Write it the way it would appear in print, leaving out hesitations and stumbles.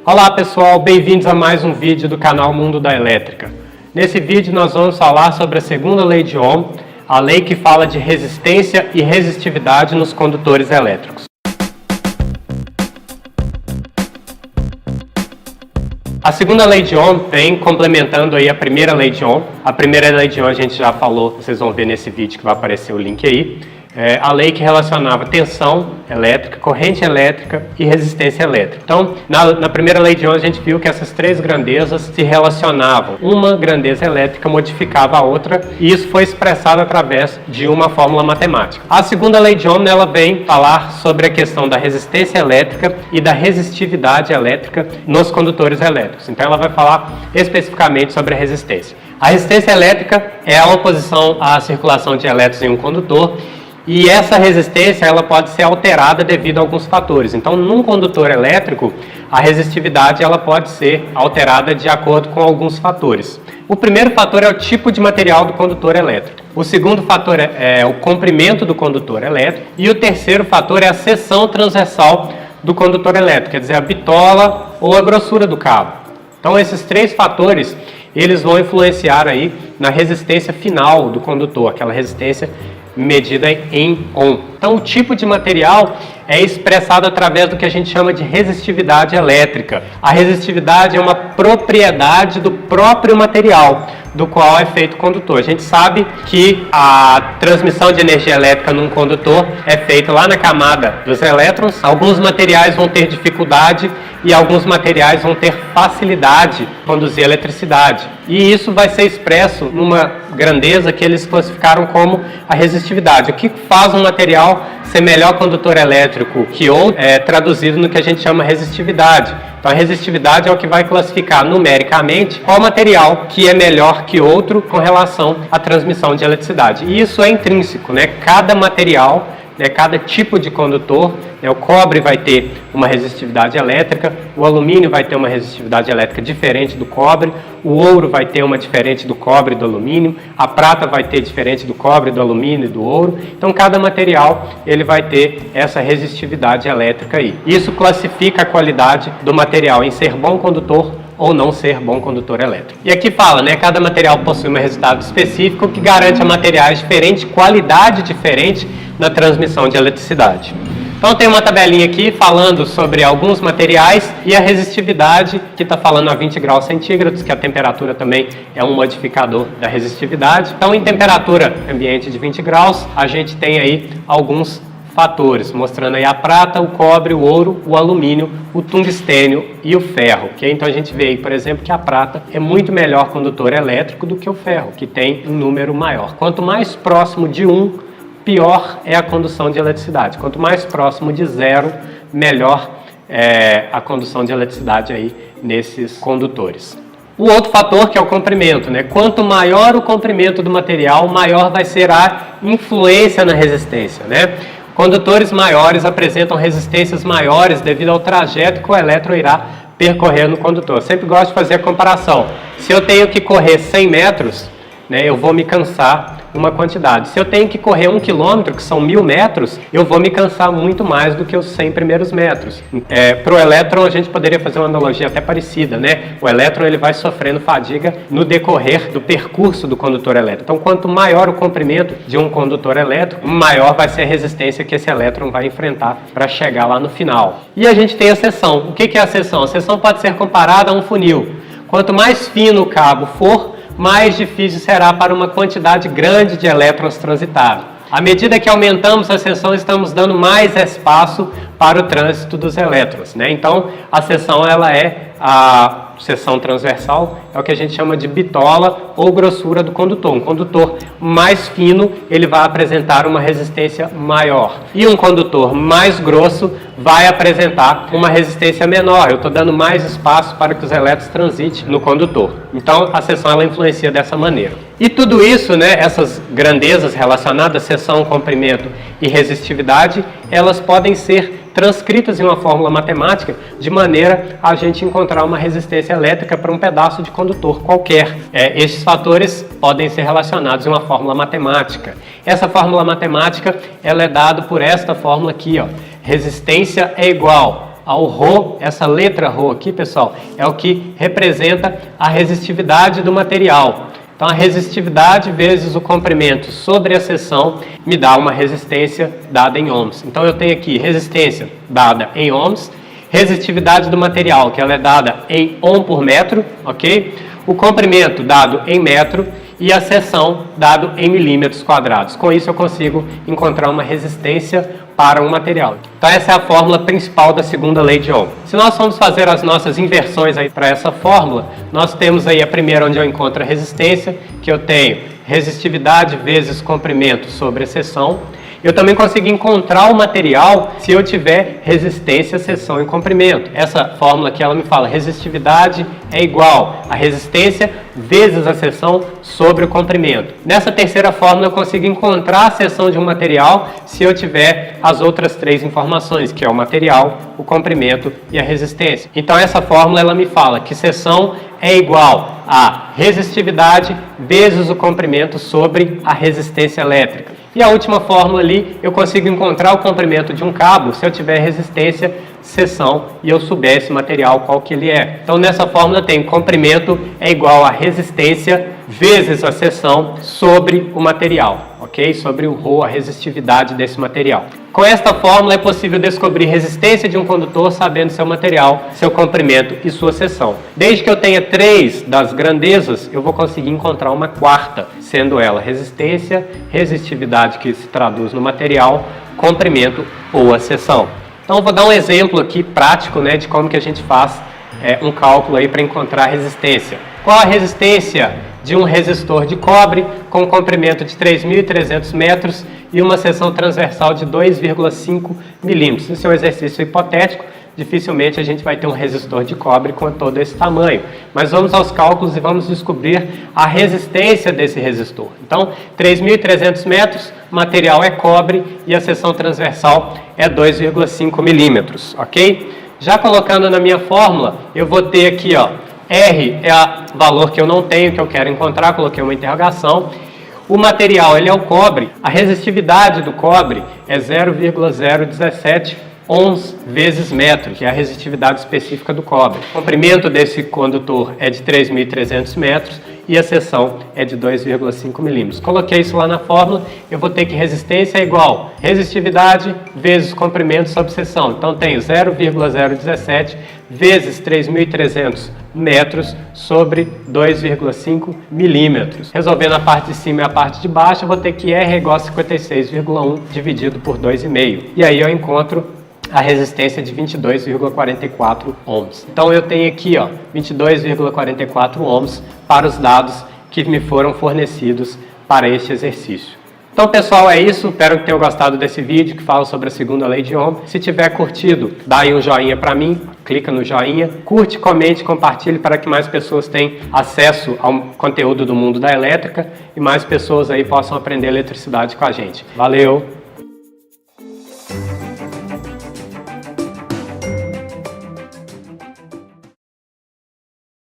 Olá pessoal, bem-vindos a mais um vídeo do canal Mundo da Elétrica. Nesse vídeo nós vamos falar sobre a segunda lei de Ohm, a lei que fala de resistência e resistividade nos condutores elétricos. A segunda lei de Ohm vem complementando aí a primeira lei de Ohm. A primeira lei de Ohm a gente já falou, vocês vão ver nesse vídeo que vai aparecer o link aí. A lei que relacionava tensão elétrica, corrente elétrica e resistência elétrica. Então, na primeira lei de Ohm a gente viu que essas três grandezas se relacionavam. Uma grandeza elétrica modificava a outra e isso foi expressado através de uma fórmula matemática. A segunda lei de Ohm ela vem falar sobre a questão da resistência elétrica e da resistividade elétrica nos condutores elétricos. Então, ela vai falar especificamente sobre a resistência. A resistência elétrica é a oposição à circulação de elétrons em um condutor. E essa resistência ela pode ser alterada devido a alguns fatores. Então, num condutor elétrico, a resistividade ela pode ser alterada de acordo com alguns fatores. O primeiro fator é o tipo de material do condutor elétrico. O segundo fator é o comprimento do condutor elétrico. E o terceiro fator é a seção transversal do condutor elétrico, quer dizer, a bitola ou a grossura do cabo. Então, esses três fatores eles vão influenciar aí na resistência final do condutor, aquela resistência medida em Ohm. Então, o tipo de material é expressado através do que a gente chama de resistividade elétrica. A resistividade é uma propriedade do próprio material do qual é feito o condutor. A gente sabe que a transmissão de energia elétrica num condutor é feita lá na camada dos elétrons. Alguns materiais vão ter dificuldade e alguns materiais vão ter facilidade de conduzir eletricidade. E isso vai ser expresso numa grandeza que eles classificaram como a resistividade. O que faz um material ser melhor condutor elétrico que outro é traduzido no que a gente chama resistividade. Então, a resistividade é o que vai classificar numericamente qual material que é melhor que outro com relação à transmissão de eletricidade. E isso é intrínseco, né? Cada material, cada tipo de condutor, o cobre vai ter uma resistividade elétrica, o alumínio vai ter uma resistividade elétrica diferente do cobre, o ouro vai ter uma diferente do cobre e do alumínio, a prata vai ter diferente do cobre, do alumínio e do ouro. Então, cada material ele vai ter essa resistividade elétrica aí. Isso classifica a qualidade do material em ser bom condutor ou não ser bom condutor elétrico. E aqui fala, cada material possui um resultado específico que garante a materiais diferentes, qualidade diferente na transmissão de eletricidade. Então tem uma tabelinha aqui falando sobre alguns materiais e a resistividade, que está falando a 20 graus centígrados, que a temperatura também é um modificador da resistividade. Então em temperatura ambiente de 20 graus, a gente tem aí alguns fatores, mostrando aí a prata, o cobre, o ouro, o alumínio, o tungstênio e o ferro. Okay? Então a gente vê aí, por exemplo, que a prata é muito melhor condutor elétrico do que o ferro, que tem um número maior. Quanto mais próximo de 1, pior é a condução de eletricidade. Quanto mais próximo de 0, melhor é a condução de eletricidade aí nesses condutores. O outro fator que é o comprimento, Quanto maior o comprimento do material, maior vai ser a influência na resistência, Condutores maiores apresentam resistências maiores devido ao trajeto que o elétron irá percorrer no condutor. Eu sempre gosto de fazer a comparação. Se eu tenho que correr 100 metros, eu vou me cansar uma quantidade. Se eu tenho que correr 1 quilômetro, que são 1000 metros, eu vou me cansar muito mais do que os 100 primeiros metros. Para o elétron, a gente poderia fazer uma analogia até parecida, O elétron ele vai sofrendo fadiga no decorrer do percurso do condutor elétrico. Então, quanto maior o comprimento de um condutor elétrico, maior vai ser a resistência que esse elétron vai enfrentar para chegar lá no final. E a gente tem a seção. O que é a seção? A seção pode ser comparada a um funil. Quanto mais fino o cabo for, mais difícil será para uma quantidade grande de elétrons transitar. À medida que aumentamos a seção, estamos dando mais espaço para o trânsito dos elétrons, Então, a seção ela é a seção transversal, é o que a gente chama de bitola ou grossura do condutor. Um condutor mais fino, ele vai apresentar uma resistência maior. E um condutor mais grosso vai apresentar uma resistência menor. Eu estou dando mais espaço para que os elétrons transitem no condutor. Então, a seção ela influencia dessa maneira. E tudo isso, essas grandezas relacionadas, seção, comprimento e resistividade, elas podem ser transcritas em uma fórmula matemática de maneira a gente encontrar uma resistência elétrica para um pedaço de condutor qualquer. Esses fatores podem ser relacionados em uma fórmula matemática. Essa fórmula matemática ela é dada por esta fórmula aqui, Resistência é igual ao Rho. Essa letra Rho aqui, pessoal, é o que representa a resistividade do material. Então, a resistividade vezes o comprimento sobre a seção me dá uma resistência dada em ohms. Então, eu tenho aqui resistência dada em ohms, resistividade do material, que ela é dada em ohm por metro, ok? O comprimento dado em metro e a seção dado em milímetros quadrados. Com isso, eu consigo encontrar uma resistência para um material. Então, essa é a fórmula principal da segunda lei de Ohm. Se nós formos fazer as nossas inversões aí para essa fórmula, nós temos aí a primeira onde eu encontro a resistência, que eu tenho resistividade vezes comprimento sobre a seção. Eu também consigo encontrar o material se eu tiver resistência, seção e comprimento. Essa fórmula aqui, ela me fala resistividade é igual a resistência vezes a seção sobre o comprimento. Nessa terceira fórmula eu consigo encontrar a seção de um material se eu tiver as outras três informações, que é o material, o comprimento e a resistência. Então essa fórmula ela me fala que seção é igual a resistividade vezes o comprimento sobre a resistência elétrica. E a última fórmula ali, eu consigo encontrar o comprimento de um cabo se eu tiver resistência, seção e eu souber esse material qual que ele é. Então nessa fórmula tem comprimento é igual a resistência vezes a seção sobre o material, ok? Sobre o Rho, a resistividade desse material. Com esta fórmula é possível descobrir resistência de um condutor sabendo seu material, seu comprimento e sua seção. Desde que eu tenha três das grandezas, eu vou conseguir encontrar uma quarta, sendo ela resistência, resistividade que se traduz no material, comprimento ou a seção. Então eu vou dar um exemplo aqui prático, né, de como que a gente faz um cálculo aí para encontrar a resistência. Qual a resistência de um resistor de cobre com um comprimento de 3.300 metros e uma seção transversal de 2,5 milímetros? Esse é um exercício hipotético, dificilmente a gente vai ter um resistor de cobre com todo esse tamanho. Mas vamos aos cálculos e vamos descobrir a resistência desse resistor. Então, 3.300 metros, material é cobre e a seção transversal é 2,5 milímetros, ok? Já colocando na minha fórmula, eu vou ter aqui, ó, R é o valor que eu não tenho, que eu quero encontrar, coloquei uma interrogação. O material, ele é o cobre. A resistividade do cobre é 0,017 ohms vezes metro, que é a resistividade específica do cobre. O comprimento desse condutor é de 3.300 metros e a seção é de 2,5 milímetros. Coloquei isso lá na fórmula, eu vou ter que resistência é igual resistividade vezes comprimento sobre seção. Então, tenho 0,017 vezes 3.300 metros sobre 2,5 milímetros. Resolvendo a parte de cima e a parte de baixo, eu vou ter que R é igual a 56,1 dividido por 2,5. E aí eu encontro a resistência de 22,44 ohms. Então eu tenho aqui, ó, 22,44 ohms para os dados que me foram fornecidos para este exercício. Então, pessoal, é isso. Espero que tenham gostado desse vídeo que fala sobre a segunda lei de Ohm. Se tiver curtido, dá aí um joinha para mim, clica no joinha, curte, comente, compartilhe para que mais pessoas tenham acesso ao conteúdo do mundo da elétrica e mais pessoas aí possam aprender eletricidade com a gente. Valeu!